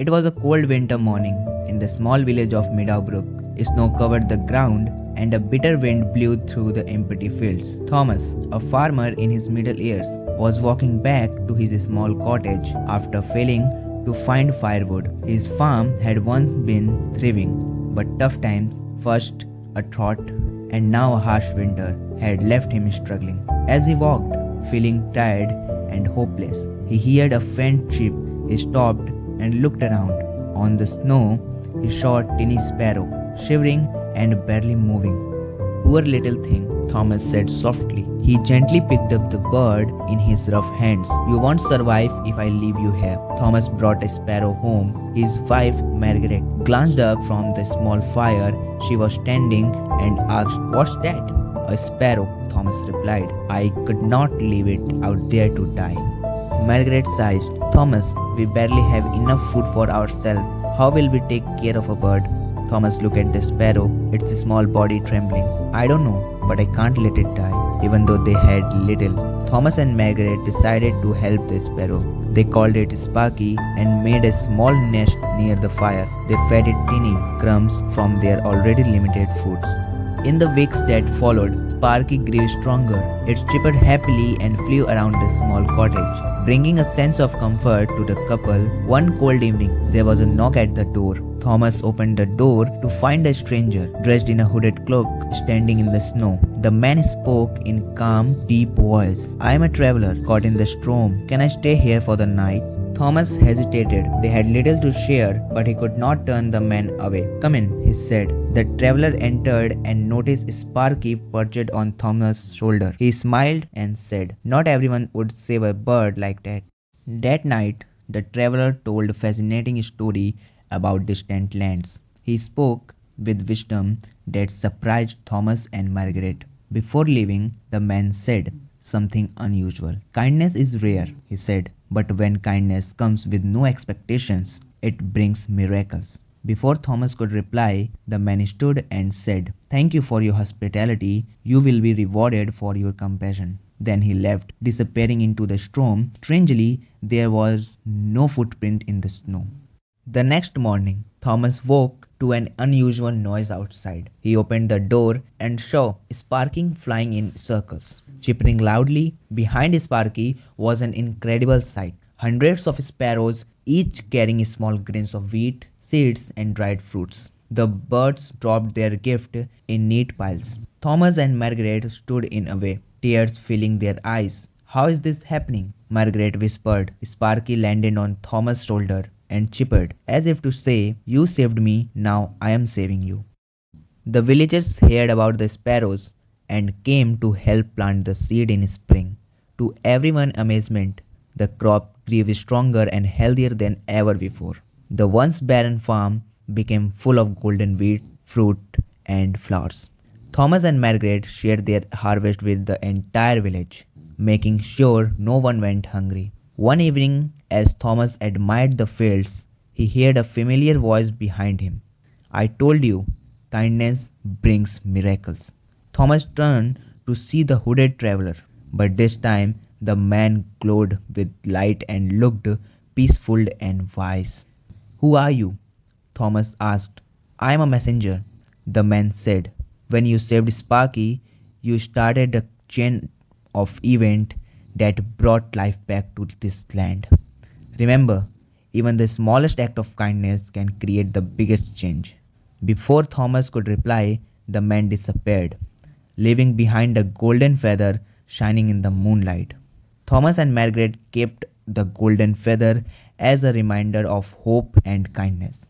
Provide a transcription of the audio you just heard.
It was a cold winter morning in the small village of Meadowbrook. Snow covered the ground and a bitter wind blew through the empty fields. Thomas, a farmer in his middle years, was walking back to his small cottage after failing to find firewood. His farm had once been thriving, but tough times, first a drought and now a harsh winter, had left him struggling. As he walked, feeling tired and hopeless, he heard a faint chirp. He stopped and looked around. On the snow, he saw a tiny sparrow, shivering and barely moving. Poor little thing, Thomas said softly. He gently picked up the bird in his rough hands. You won't survive if I leave you here. Thomas brought a sparrow home. His wife, Margaret, glanced up from the small fire she was standing and asked, What's that? A sparrow, Thomas replied. I could not leave it out there to die. Margaret sighed. Thomas, we barely have enough food for ourselves. How will we take care of a bird? Thomas looked at the sparrow, its small body trembling. I don't know, but I can't let it die, even though they had little. Thomas and Margaret decided to help the sparrow. They called it Sparky and made a small nest near the fire. They fed it tiny crumbs from their already limited foods. In the weeks that followed, Sparky grew stronger. It chirped happily and flew around the small cottage, bringing a sense of comfort to the couple. One cold evening, there was a knock at the door. Thomas opened the door to find a stranger, dressed in a hooded cloak, standing in the snow. The man spoke in calm, deep voice. I am a traveler, caught in the storm. Can I stay here for the night? Thomas hesitated. They had little to share, but he could not turn the man away. Come in, he said. The traveler entered and noticed Sparky perched on Thomas' shoulder. He smiled and said, Not everyone would save a bird like that. That night, the traveler told a fascinating story about distant lands. He spoke with wisdom that surprised Thomas and Margaret. Before leaving, the man said something unusual. Kindness is rare, he said, but when kindness comes with no expectations, it brings miracles. Before Thomas could reply, the man stood and said, Thank you for your hospitality. You will be rewarded for your compassion. Then he left, disappearing into the storm. Strangely, there was no footprint in the snow. The next morning, Thomas woke to an unusual noise outside. He opened the door and saw Sparky flying in circles, chirping loudly. Behind Sparky was an incredible sight. Hundreds of sparrows, each carrying small grains of wheat, seeds, and dried fruits. The birds dropped their gift in neat piles. Thomas and Margaret stood in awe, tears filling their eyes. How is this happening? Margaret whispered. Sparky landed on Thomas' shoulder and chirped, as if to say, You saved me, now I am saving you. The villagers heard about the sparrows and came to help plant the seed in spring. To everyone's amazement, the crop grew stronger and healthier than ever before. The once barren farm became full of golden wheat, fruit, and flowers. Thomas and Margaret shared their harvest with the entire village, making sure no one went hungry. One evening, as Thomas admired the fields, he heard a familiar voice behind him. I told you, kindness brings miracles. Thomas turned to see the hooded traveler, but this time the man glowed with light and looked peaceful and wise. Who are you? Thomas asked. I am a messenger, the man said. When you saved Sparky, you started a chain of events that brought life back to this land. Remember, even the smallest act of kindness can create the biggest change. Before Thomas could reply, the man disappeared, leaving behind a golden feather shining in the moonlight. Thomas and Margaret kept the golden feather as a reminder of hope and kindness.